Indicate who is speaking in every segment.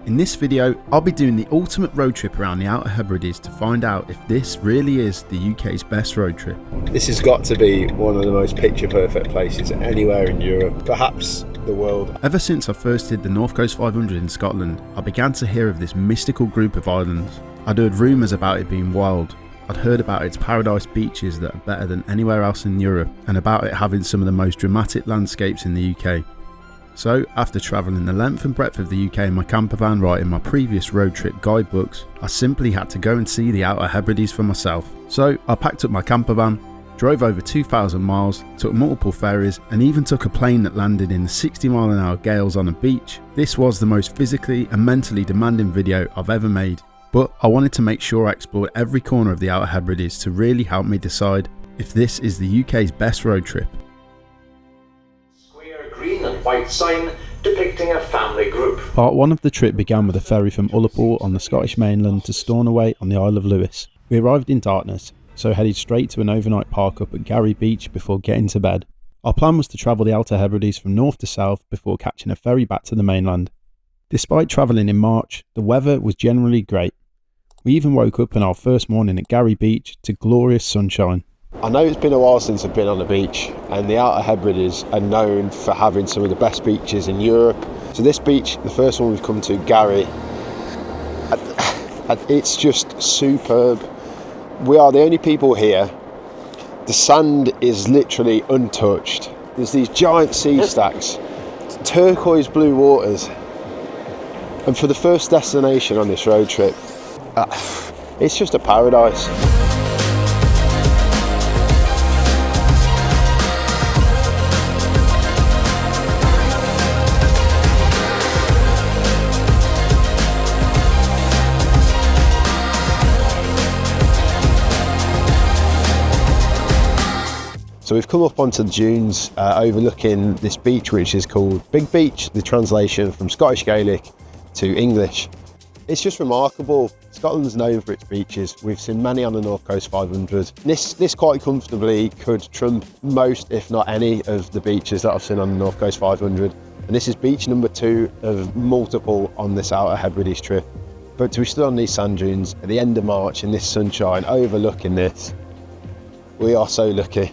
Speaker 1: In this video, I'll be doing the ultimate road trip around the Outer Hebrides to find out if this really is the UK's best road trip.
Speaker 2: This has got to be one of the most picture perfect places anywhere in Europe, perhaps the world.
Speaker 1: Ever since I first did the North Coast 500 in Scotland, I began to hear of this mystical group of islands. I'd heard rumours about it being wild. I'd heard about its paradise beaches that are better than anywhere else in Europe, and about it having some of the most dramatic landscapes in the UK. So, after travelling the length and breadth of the UK in my campervan writing my previous road trip guidebooks, I simply had to go and see the Outer Hebrides for myself. So, I packed up my campervan, drove over 2,000 miles, took multiple ferries, and even took a plane that landed in the 60-mile-an-hour gales on a beach. This was the most physically and mentally demanding video I've ever made, but I wanted to make sure I explored every corner of the Outer Hebrides to really help me decide if this is the UK's best road trip.
Speaker 3: Green and white sign depicting a family group.
Speaker 1: Part 1 of the trip began with a ferry from Ullapool on the Scottish mainland to Stornoway on the Isle of Lewis. We arrived in darkness, so headed straight to an overnight park up at Gary Beach before getting to bed. Our plan was to travel the Outer Hebrides from north to south before catching a ferry back to the mainland. Despite travelling in March, the weather was generally great. We even woke up on our first morning at Gary Beach to glorious sunshine.
Speaker 2: I know it's been a while since I've been on the beach, and the Outer Hebrides are known for having some of the best beaches in Europe. So this beach, the first one we've come to, Gary, it's just superb. We are the only people here. The sand is literally untouched. There's these giant sea stacks, turquoise blue waters, and for the first destination on this road trip, it's just a paradise. So we've come up onto the dunes overlooking this beach, which is called Big Beach, the translation from Scottish Gaelic to English. It's just remarkable. Scotland's known for its beaches. We've seen many on the North Coast 500. This quite comfortably could trump most, if not any, of the beaches that I've seen on the North Coast 500. And this is beach number 2 of multiple on this Outer Hebrides trip. But to be stood on these sand dunes at the end of March in this sunshine overlooking this, we are so lucky.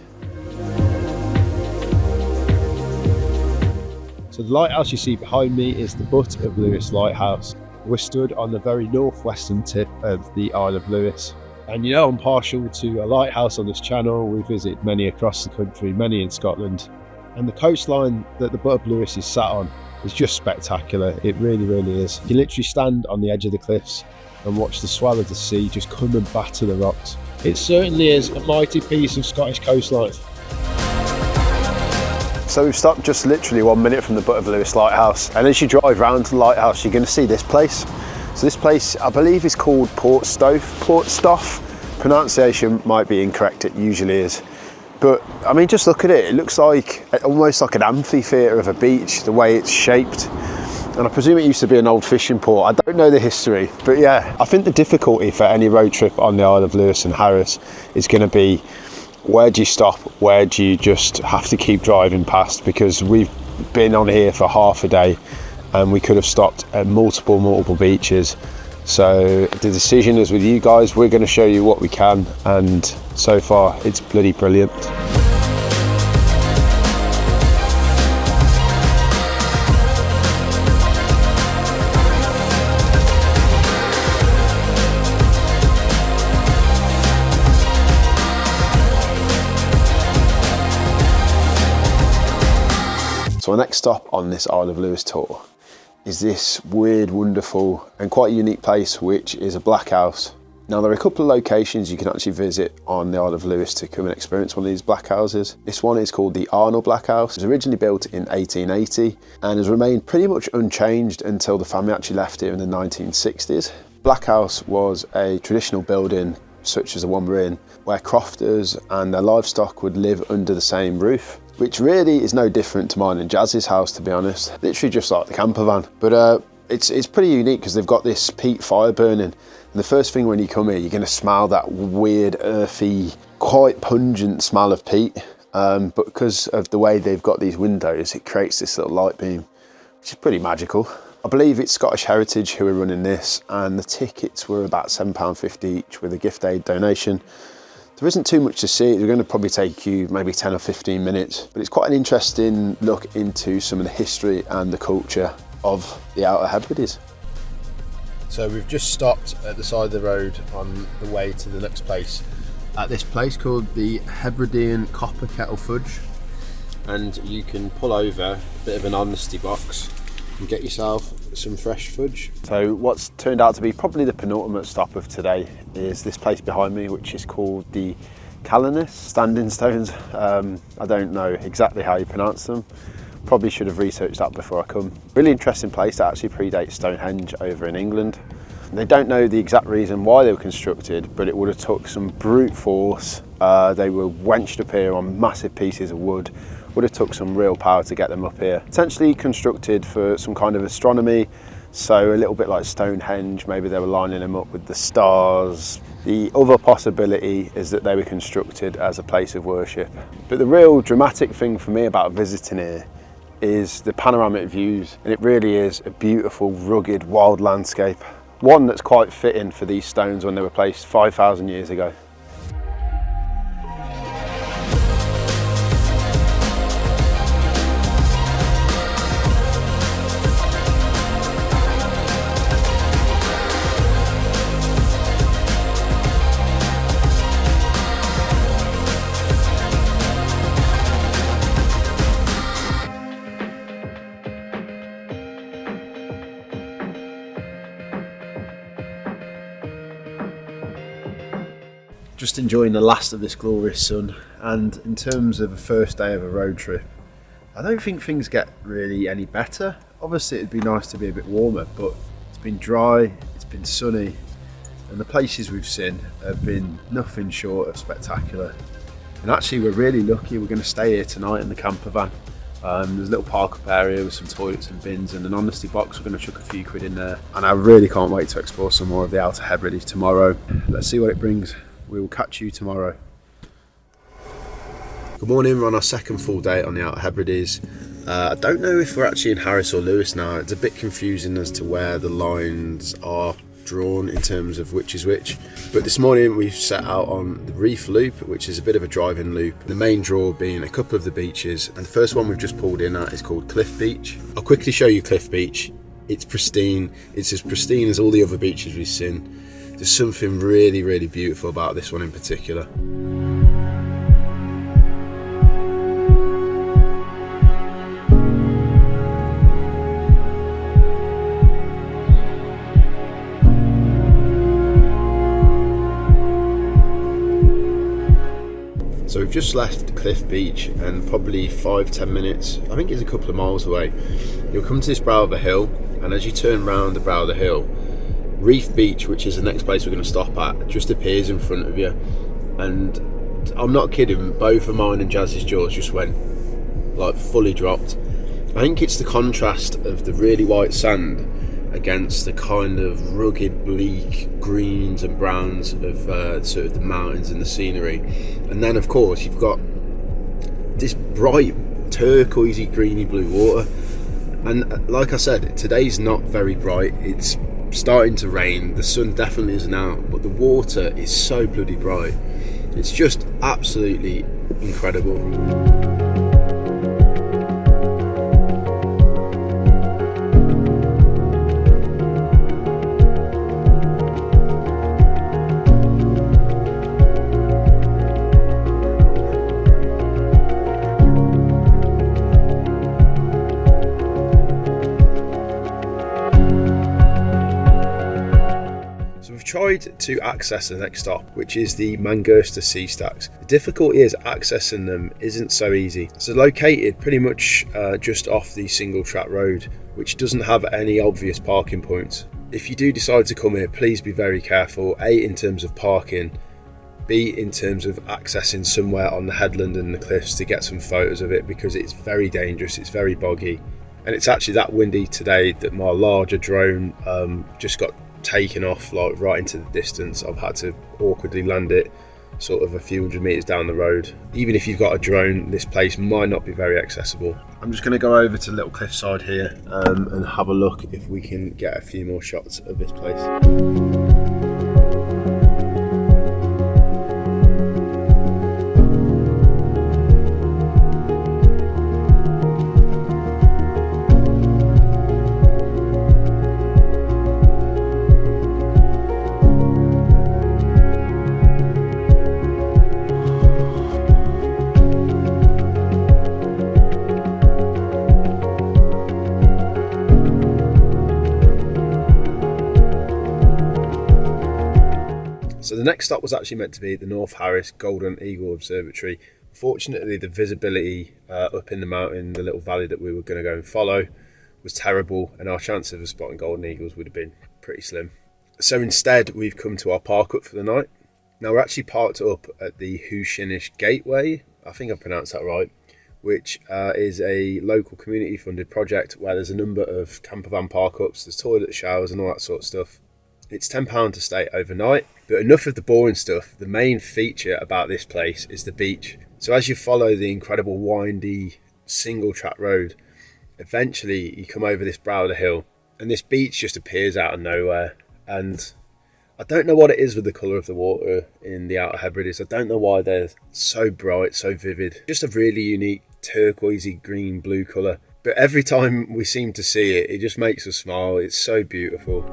Speaker 2: So the lighthouse you see behind me is the butt of Lewis Lighthouse. We're stood on the very northwestern tip of the Isle of Lewis. And you know I'm partial to a lighthouse on this channel. We visit many across the country, many in Scotland. And the coastline that the butt of Lewis is sat on is just spectacular. It really, really is. You literally stand on the edge of the cliffs and watch the swell of the sea just come and batter the rocks. It certainly is a mighty piece of Scottish coastline. So we've stopped just literally 1 minute from the butt of Lewis Lighthouse, and as you drive round to the lighthouse you're going to see this place. So this place I believe is called Port Stoff. Pronunciation might be incorrect, it usually is, but I mean just look at it, it looks like almost like an amphitheatre of a beach, the way it's shaped, and I presume it used to be an old fishing port. I don't know the history, but yeah, I think the difficulty for any road trip on the Isle of Lewis and Harris is going to be, where do you stop? Where do you just have to keep driving past? Because we've been on here for half a day and we could have stopped at multiple beaches. So the decision is with you guys. We're going to show you what we can, and so far it's bloody brilliant. So our next stop on this Isle of Lewis tour is this weird, wonderful and quite unique place, which is a black house. Now there are a couple of locations you can actually visit on the Isle of Lewis to come and experience one of these black houses. This one is called the Arnold Black House. It was originally built in 1880 and has remained pretty much unchanged until the family actually left here in the 1960s. Black House was a traditional building such as the one we're in, where crofters and their livestock would live under the same roof, which really is no different to mine and Jazz's house, to be honest. Literally just like the campervan. But it's pretty unique because they've got this peat fire burning. And the first thing when you come here, you're going to smell that weird, earthy, quite pungent smell of peat. But because of the way they've got these windows, it creates this little light beam, which is pretty magical. I believe it's Scottish Heritage who are running this, and the tickets were about £7.50 each with a gift aid donation. There isn't too much to see. They're going to probably take you maybe 10 or 15 minutes, but it's quite an interesting look into some of the history and the culture of the Outer Hebrides.
Speaker 1: So we've just stopped at the side of the road on the way to the next place, at this place called the Hebridean Copper Kettle Fudge, and you can pull over a bit of an honesty box and get yourself some fresh fudge.
Speaker 2: So what's turned out to be probably the penultimate stop of today is this place behind me, which is called the Calanis Standing Stones. I don't know exactly how you pronounce them. Probably should have researched that before I come. Really interesting place that actually predates Stonehenge over in England. They don't know the exact reason why they were constructed, but it would have took some brute force. They were wenched up here on massive pieces of wood. Would have took some real power to get them up here. Potentially constructed for some kind of astronomy, so a little bit like Stonehenge, maybe they were lining them up with the stars. The other possibility is that they were constructed as a place of worship. But the real dramatic thing for me about visiting here is the panoramic views, and it really is a beautiful, rugged, wild landscape. One that's quite fitting for these stones when they were placed 5,000 years ago.
Speaker 1: Just enjoying the last of this glorious sun, and in terms of a first day of a road trip, I don't think things get really any better. Obviously it'd be nice to be a bit warmer, but it's been dry, it's been sunny, and the places we've seen have been nothing short of spectacular. And actually we're really lucky, we're going to stay here tonight in the campervan. There's a little park up area with some toilets and bins and an honesty box. We're going to chuck a few quid in there, and I really can't wait to explore some more of the Outer Hebrides tomorrow. Let's see what it brings. We will catch you tomorrow. Good morning, we're on our second full day on the Outer Hebrides. I don't know if we're actually in Harris or Lewis now. It's a bit confusing as to where the lines are drawn in terms of which is which. But this morning we've set out on the Reef Loop, which is a bit of a driving loop. The main draw being a couple of the beaches, and the first one we've just pulled in at is called Cliff Beach. I'll quickly show you Cliff Beach. It's pristine. It's as pristine as all the other beaches we've seen. There's something really, really beautiful about this one in particular. So we've just left Cliff Beach, and probably 5-10 minutes, I think it's a couple of miles away, you'll come to this brow of a hill, and as you turn round the brow of the hill, Reef Beach, which is the next place we're going to stop at, just appears in front of you. And I'm not kidding, both of mine and Jazz's jaws just went like fully dropped. I think it's the contrast of the really white sand against the kind of rugged, bleak greens and browns of sort of the mountains and the scenery. And then of course you've got this bright turquoisey greeny blue water. And like I said, today's not very bright. It's starting to rain, the sun definitely isn't out, but the water is so bloody bright. It's just absolutely incredible. Tried to access the next stop, which is the Mangersta Sea Stacks. The difficulty is accessing them isn't so easy. It's located pretty much just off the single track road, which doesn't have any obvious parking points. If you do decide to come here, please be very careful, A, in terms of parking, B, in terms of accessing somewhere on the headland and the cliffs to get some photos of it, because it's very dangerous, it's very boggy, and it's actually that windy today that my larger drone just got taken off like right into the distance. I've had to awkwardly land it sort of a few hundred metres down the road. Even if you've got a drone, this place might not be very accessible. I'm just going to go over to the little cliffside here and have a look if we can get a few more shots of this place. So the next stop was actually meant to be the North Harris Golden Eagle Observatory. Fortunately, the visibility up in the mountain, the little valley that we were going to go and follow, was terrible, and our chance of spotting golden eagles would have been pretty slim. So instead, we've come to our park up for the night. Now, we're actually parked up at the Hushinish Gateway, I think I've pronounced that right, which is a local community-funded project where there's a number of campervan park-ups, there's toilet showers and all that sort of stuff. It's £10 to stay overnight, but enough of the boring stuff. The main feature about this place is the beach. So as you follow the incredible windy single track road, eventually you come over this brow of the hill and this beach just appears out of nowhere. And I don't know what it is with the colour of the water in the Outer Hebrides. I don't know why they're so bright, so vivid. Just a really unique turquoisey green blue colour. But every time we seem to see it, it just makes us smile. It's so beautiful.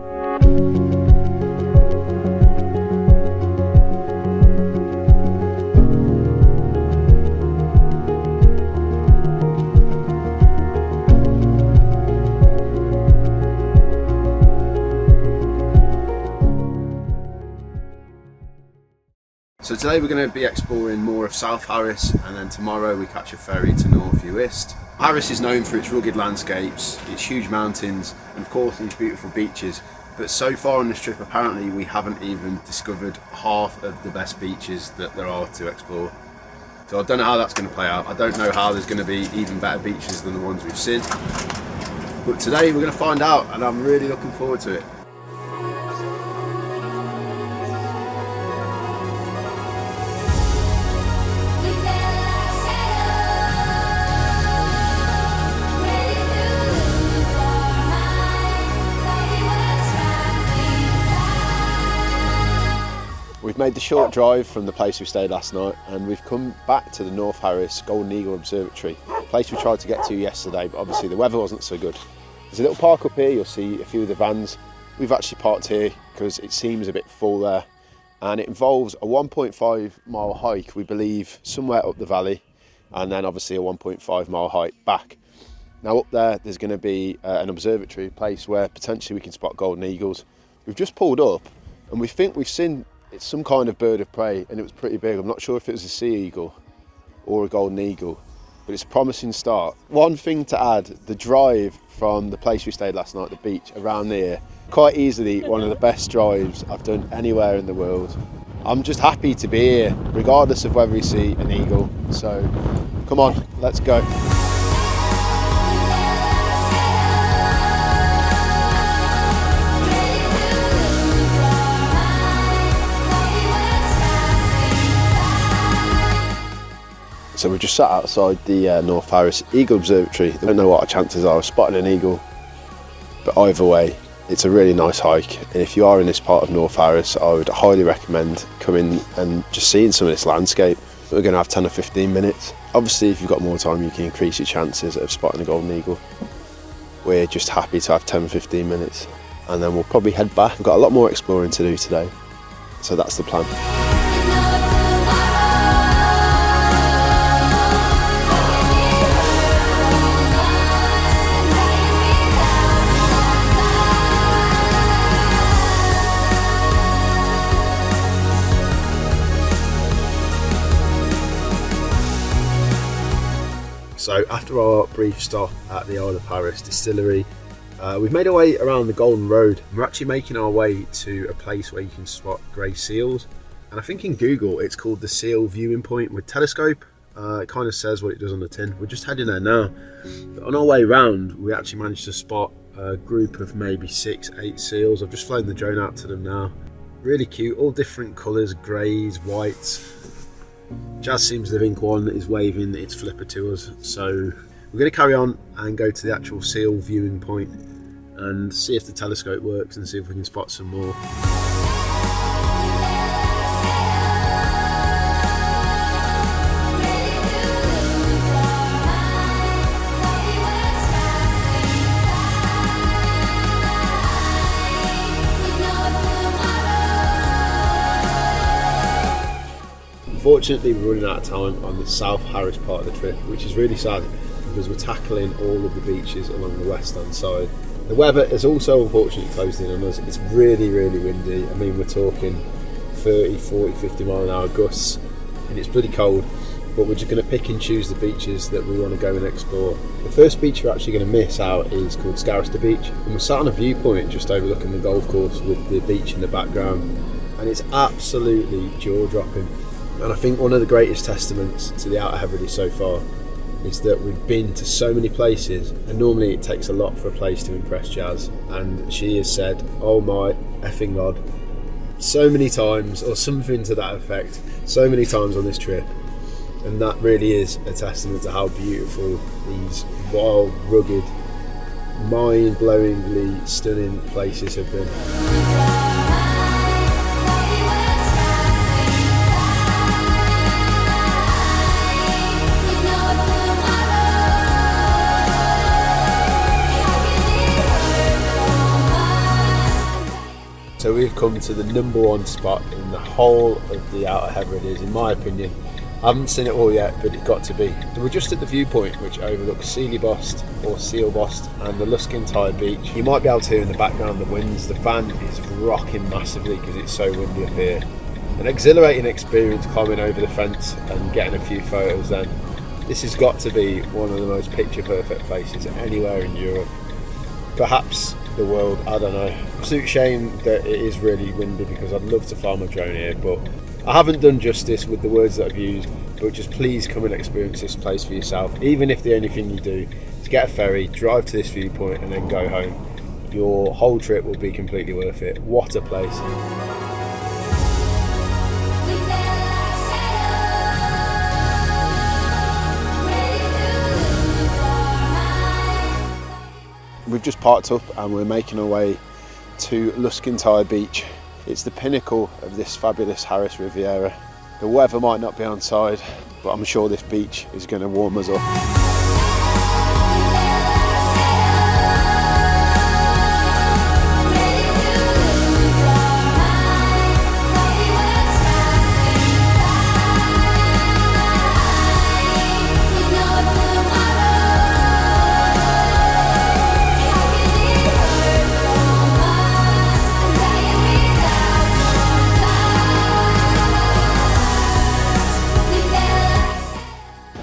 Speaker 1: So today we're going to be exploring more of South Harris, and then tomorrow we catch a ferry to North Uist. Harris is known for its rugged landscapes, its huge mountains, and of course these beautiful beaches. But so far on this trip, apparently we haven't even discovered half of the best beaches that there are to explore. So I don't know how that's going to play out. I don't know how there's going to be even better beaches than the ones we've seen. But today we're going to find out, and I'm really looking forward to it.
Speaker 2: We've made the short drive from the place we stayed last night, and we've come back to the North Harris Golden Eagle Observatory, a place we tried to get to yesterday, but obviously the weather wasn't so good. There's a little park up here, you'll see a few of the vans. We've actually parked here because it seems a bit full there, and it involves a 1.5 mile hike, we believe, somewhere up the valley, and then obviously a 1.5 mile hike back. Now up there's going to be an observatory, a place where potentially we can spot golden eagles. We've just pulled up and we think we've seen it's some kind of bird of prey, and it was pretty big. I'm not sure if it was a sea eagle or a golden eagle, but it's a promising start. One thing to add, the drive from the place we stayed last night, the beach, around here, quite easily one of the best drives I've done anywhere in the world. I'm just happy to be here, regardless of whether we see an eagle. So come on, let's go. So we've just sat outside the North Harris Eagle Observatory. I don't know what our chances are of spotting an eagle, but either way, it's a really nice hike. And if you are in this part of North Harris, I would highly recommend coming and just seeing some of this landscape. We're going to have 10 or 15 minutes. Obviously, if you've got more time, you can increase your chances of spotting a golden eagle. We're just happy to have 10 or 15 minutes, and then we'll probably head back. We've got a lot more exploring to do today, so that's the plan.
Speaker 1: So after our brief stop at the Outer Hebrides distillery, we've made our way around the Golden Road. We're actually making our way to a place where you can spot grey seals. And I think in Google it's called the Seal Viewing Point with Telescope. It kind of says what it does on the tin. We're just heading there now. But on our way round, we actually managed to spot a group of maybe 6-8 seals. I've just flown the drone out to them now. Really cute, all different colours, greys, whites. Jazz seems to think one is waving its flipper to us, so we're going to carry on and go to the actual seal viewing point and see if the telescope works and see if we can spot some more. Unfortunately, we're running out of time on the South Harris part of the trip, which is really sad because we're tackling all of the beaches along the west hand side. The weather has also unfortunately closed in on us. It's really, really windy. I mean, we're talking 30, 40, 50 mile an hour gusts, and it's bloody cold, but we're just going to pick and choose the beaches that we want to go and explore. The first beach we're actually going to miss out is called Scarrister Beach, and we're sat on a viewpoint just overlooking the golf course with the beach in the background, and it's absolutely jaw-dropping. And I think one of the greatest testaments to the Outer Hebrides so far is that we've been to so many places, and normally it takes a lot for a place to impress Jazz, and she has said, oh my effing god, so many times, or something to that effect, so many times on this trip. And that really is a testament to how beautiful these wild, rugged, mind-blowingly stunning places have been. So we've come to the number one spot in the whole of the Outer Hebrides, in my opinion. I haven't seen it all yet, but it's got to be. So we're just at the viewpoint which overlooks Sealybost or Sealbost and the Luskin Tide Beach. You might be able to hear in the background the winds. The fan is rocking massively because it's so windy up here. An exhilarating experience climbing over the fence and getting a few photos then. This has got to be one of the most picture perfect places anywhere in Europe. Perhaps the world, I don't know. Absolute shame that it is really windy because I'd love to fly my drone here, but I haven't done justice with the words that I've used. But just please come and experience this place for yourself, even if the only thing you do is get a ferry, drive to this viewpoint and then go home. Your whole trip will be completely worth it. What a place.
Speaker 2: We've just parked up and we're making our way to Luskin Tide Beach. It's the pinnacle of this fabulous Harris Riviera. The weather might not be on side, but I'm sure this beach is going to warm us up.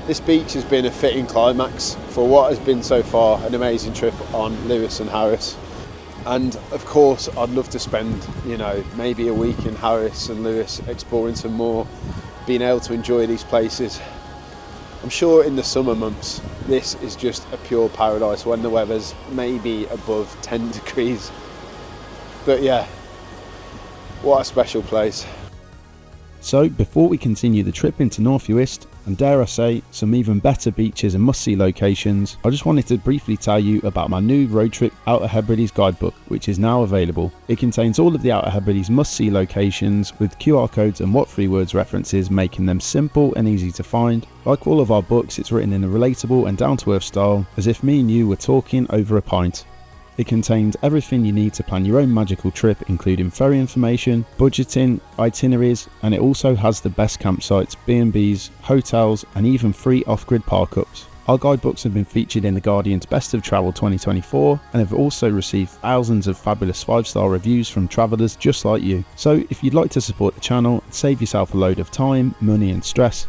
Speaker 2: This beach has been a fitting climax for what has been so far an amazing trip on Lewis and Harris. And of course I'd love to spend, maybe a week in Harris and Lewis exploring some more, being able to enjoy these places. I'm sure in the summer months this is just a pure paradise when the weather's maybe above 10 degrees. But yeah, what a special place.
Speaker 1: So before we continue the trip into North Uist, and dare I say, some even better beaches and must-see locations, I just wanted to briefly tell you about my new road trip Outer Hebrides guidebook, which is now available. It contains all of the Outer Hebrides must-see locations with QR codes and what 3 words references, making them simple and easy to find. Like all of our books, it's written in a relatable and down-to-earth style, as if me and you were talking over a pint. It contains everything you need to plan your own magical trip, including ferry information, budgeting, itineraries, and it also has the best campsites, B&Bs, hotels, and even free off-grid park-ups. Our guidebooks have been featured in The Guardian's Best of Travel 2024 and have also received thousands of fabulous 5-star reviews from travellers just like you. So if you'd like to support the channel and save yourself a load of time, money and stress,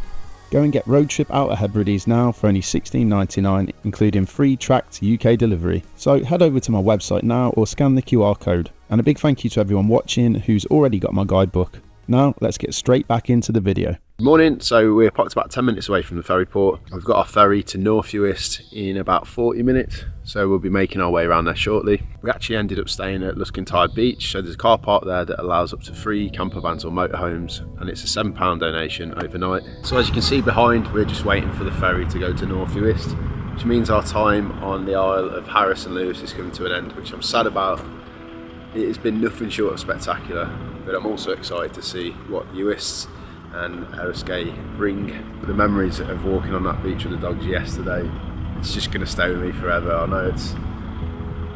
Speaker 1: go and get Road Trip Outer Hebrides now for only $16.99, including free tracked UK delivery. So head over to my website now or scan the QR code. And a big thank you to everyone watching who's already got my guidebook. Now let's get straight back into the video. Morning, so we're parked about 10 minutes away from the ferry port. We've got our ferry to North Uist in about 40 minutes, so we'll be making our way around there shortly. We actually ended up staying at Luscantide Beach, so there's a car park there that allows up to 3 campervans or motorhomes, and it's a £7 donation overnight. So as you can see behind, we're just waiting for the ferry to go to North Uist, which means our time on the Isle of Harris and Lewis is coming to an end, which I'm sad about. It has been nothing short of spectacular, but I'm also excited to see what Uist and Eriskay bring. The memories of walking on that beach with the dogs yesterday, it's just going to stay with me forever. I know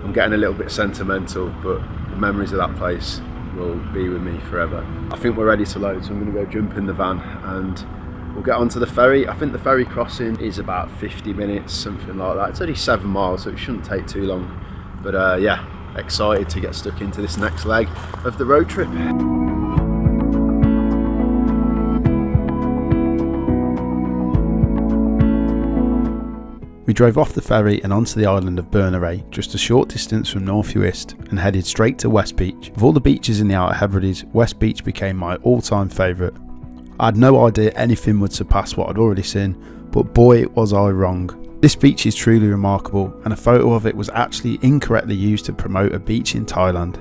Speaker 1: I'm getting a little bit sentimental, but the memories of that place will be with me forever. I think we're ready to load, so I'm going to go jump in the van and we'll get onto the ferry. I think the ferry crossing is about 50 minutes, something like that. It's only 7 miles, so it shouldn't take too long. But yeah, excited to get stuck into this next leg of the road trip. We drove off the ferry and onto the island of Itinerary, just a short distance from North Uist, and headed straight to West Beach. Of all the beaches in the Outer Hebrides, West Beach became my all-time favourite. I had no idea anything would surpass what I'd already seen, but boy was I wrong. This beach is truly remarkable, and a photo of it was actually incorrectly used to promote a beach in Thailand.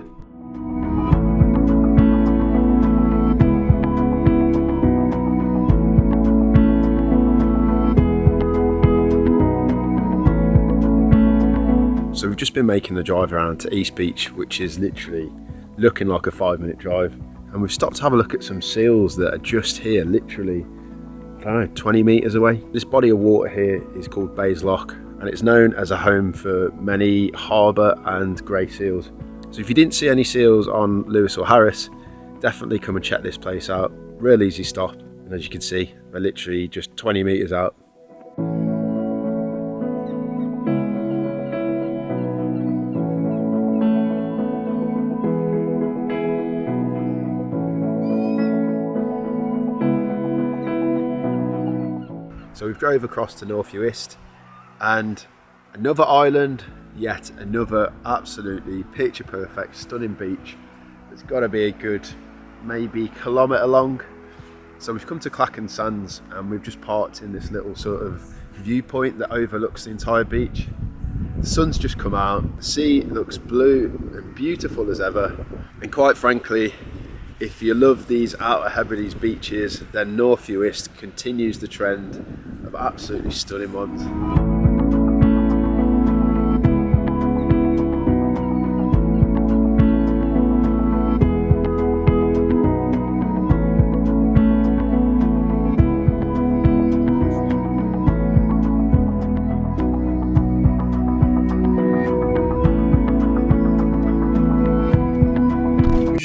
Speaker 1: So we've just been making the drive around to East Beach, which is literally looking like a 5-minute drive. And we've stopped to have a look at some seals that are just here, literally, I don't know, 20 metres away. This body of water here is called Bayes Loch, and it's known as a home for many harbour and grey seals. So if you didn't see any seals on Lewis or Harris, definitely come and check this place out. Real easy stop. And as you can see, we're literally just 20 metres out. So we've drove across to North Uist, and another island, yet another absolutely picture perfect, stunning beach. It's got to be a good maybe kilometre long. So we've come to Clachan Sands and we've just parked in this little sort of viewpoint that overlooks the entire beach. The sun's just come out, the sea looks blue and beautiful as ever, and quite frankly, if you love these Outer Hebrides beaches, then North Uist continues the trend of absolutely stunning ones.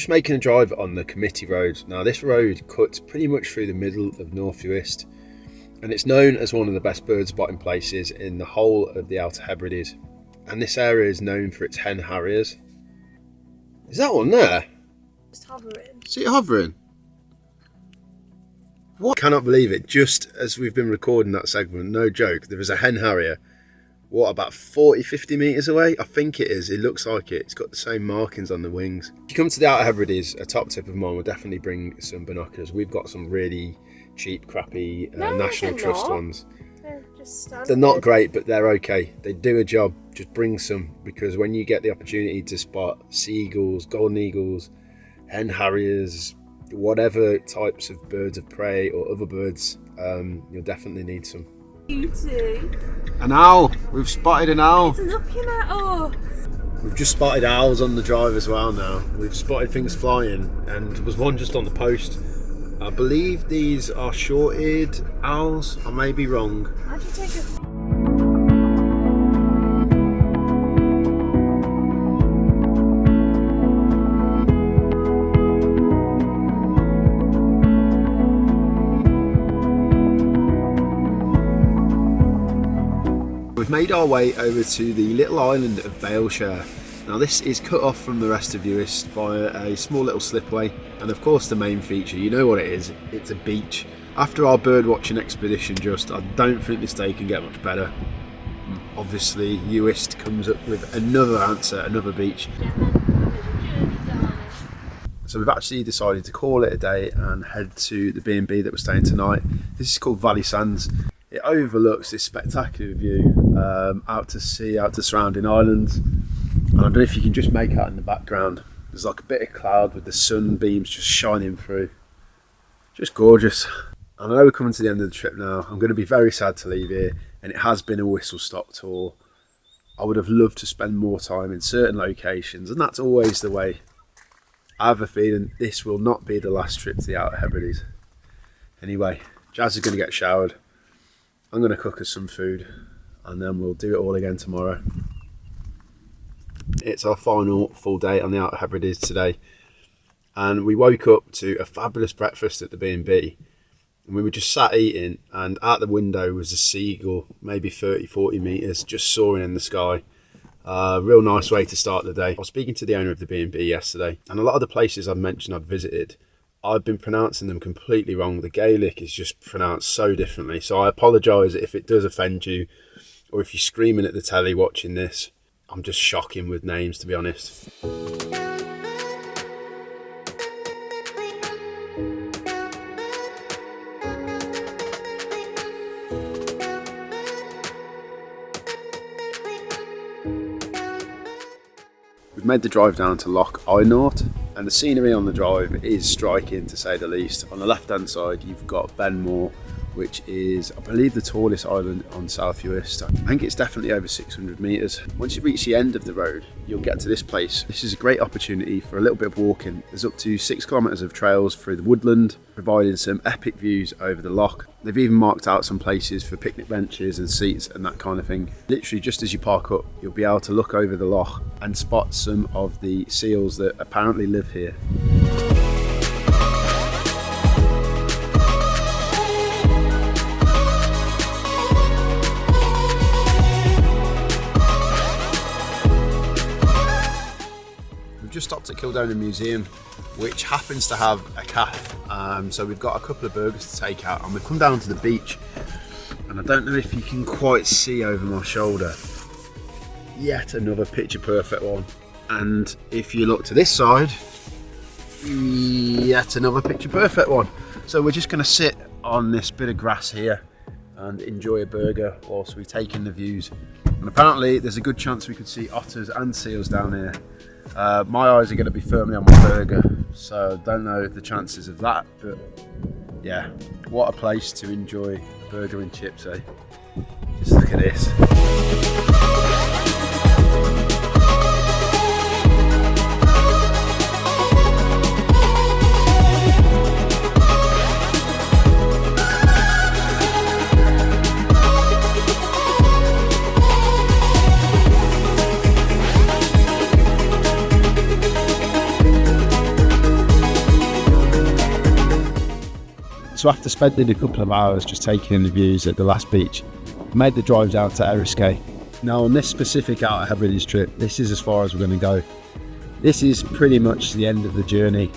Speaker 1: Making a drive on the committee road. Now this road cuts pretty much through the middle of North Uist, and it's known as one of the best bird spotting places in the whole of the Outer Hebrides, and this area is known for its hen harriers. Is that one there?
Speaker 4: Just hovering.
Speaker 1: See it hovering? What? I cannot believe it. Just as we've been recording that segment, no joke, there was a hen harrier, what, about 40-50 metres away? I think it is. It looks like it. It's got the same markings on the wings. If you come to the Outer Hebrides, a top tip of mine will definitely bring some binoculars. We've got some really cheap, crappy National Trust ones.
Speaker 4: They're just standard.
Speaker 1: They're not great, but they're okay. They do a job. Just bring some, because when you get the opportunity to spot seagulls, golden eagles, hen harriers, whatever types of birds of prey or other birds, you'll definitely need some.
Speaker 4: Beauty.
Speaker 1: An owl! We've spotted an owl!
Speaker 4: It's looking at us!
Speaker 1: We've just spotted owls on the drive as well now. We've spotted things flying, and there was one just on the post. I believe these are short-eared owls. I may be wrong.
Speaker 4: How'd you take a...
Speaker 1: We've made our way over to the little island of Baleshare. Now this is cut off from the rest of Uist via a small little slipway, and of course the main feature, you know what it is, it's a beach. After our bird watching expedition I don't think this day can get much better. Obviously Uist comes up with another answer, another beach. So we've actually decided to call it a day and head to the B&B that we're staying tonight. This is called Valley Sands. It overlooks this spectacular view out to sea, out to surrounding islands. And I don't know if you can just make out in the background. There's like a bit of cloud with the sunbeams just shining through. Just gorgeous. And I know we're coming to the end of the trip now. I'm going to be very sad to leave here, and it has been a whistle-stop tour. I would have loved to spend more time in certain locations, and that's always the way. I have a feeling this will not be the last trip to the Outer Hebrides. Anyway, Jazz is going to get showered. I'm going to cook us some food, and then we'll do it all again tomorrow. It's our final full day on the Outer Hebrides today, and we woke up to a fabulous breakfast at the B&B. And we were just sat eating, and out the window was a seagull, maybe 30-40 metres, just soaring in the sky. Real nice way to start the day. I was speaking to the owner of the B&B yesterday, and a lot of the places I've mentioned I'd visited, I've been pronouncing them completely wrong. The Gaelic is just pronounced so differently, so I apologise if it does offend you, or if you're screaming at the telly watching this. I'm just shocking with names, to be honest. We've made the drive down to Loch Einort, and the scenery on the drive is striking, to say the least. On the left hand side you've got Benmore, which is, I believe, the tallest island on South Uist. I think it's definitely over 600 metres. Once you reach the end of the road, you'll get to this place. This is a great opportunity for a little bit of walking. There's up to 6 kilometres of trails through the woodland, providing some epic views over the loch. They've even marked out some places for picnic benches and seats and that kind of thing. Literally, just as you park up, you'll be able to look over the loch and spot some of the seals that apparently live here. Just stopped at Kildona Museum, which happens to have a cafe, so we've got a couple of burgers to take out, and we've come down to the beach, and I don't know if you can quite see over my shoulder, yet another picture perfect one, and if you look to this side, yet another picture perfect one. So we're just going to sit on this bit of grass here and enjoy a burger whilst we take in the views, and apparently there's a good chance we could see otters and seals down here. My eyes are going to be firmly on my burger, so don't know the chances of that, but yeah, what a place to enjoy a burger and chips, eh? Just look at this. So after spending a couple of hours just taking in the views at the last beach, I made the drive down to Eriskay. Now on this specific Outer Hebrides trip, this is as far as we're going to go. This is pretty much the end of the journey,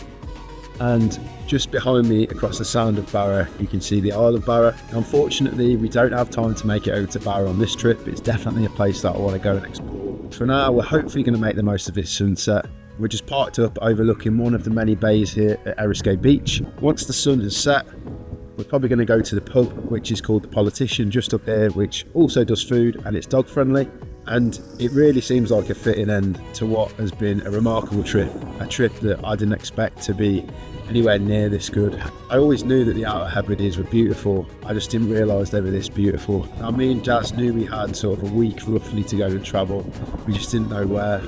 Speaker 1: and just behind me across the Sound of Barra you can see the Isle of Barra. Unfortunately we don't have time to make it over to Barra on this trip. It's definitely a place that I want to go and explore. For now we're hopefully going to make the most of this sunset. We're just parked up overlooking one of the many bays here at Eriskay Beach. Once the sun has set, we're probably going to go to the pub, which is called The Politician, just up there, which also does food and it's dog friendly. And it really seems like a fitting end to what has been a remarkable trip, a trip that I didn't expect to be anywhere near this good. I always knew that the Outer Hebrides were beautiful, I just didn't realise they were this beautiful. Now me and Jazz knew we had sort of a week roughly to go and travel, we just didn't know where.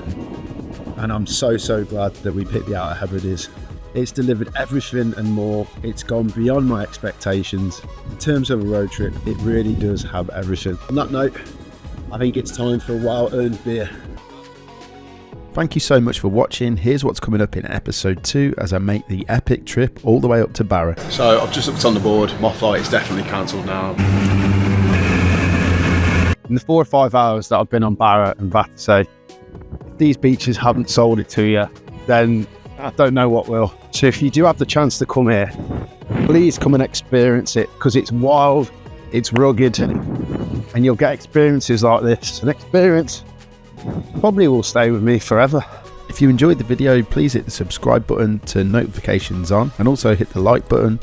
Speaker 1: And I'm so glad that we picked the Outer Hebrides. It's delivered everything and more. It's gone beyond my expectations. In terms of a road trip, it really does have everything. On that note, I think it's time for a well-earned beer. Thank you so much for watching. Here's what's coming up in episode 2 as I make the epic trip all the way up to Barra. So I've just looked on the board. My flight is definitely cancelled now. In the 4 or 5 hours that I've been on Barra and back to say, if these beaches haven't sold it to you, then I don't know what will. So if you do have the chance to come here, please come and experience it, because it's wild, it's rugged, and you'll get experiences like this. An experience probably will stay with me forever. If you enjoyed the video, please hit the subscribe button to turn notifications on, and also hit the like button.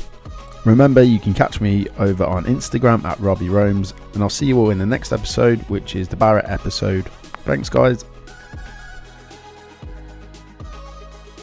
Speaker 1: Remember, you can catch me over on Instagram at Robbie Roams, and I'll see you all in the next episode, which is the Barrett episode. Thanks guys.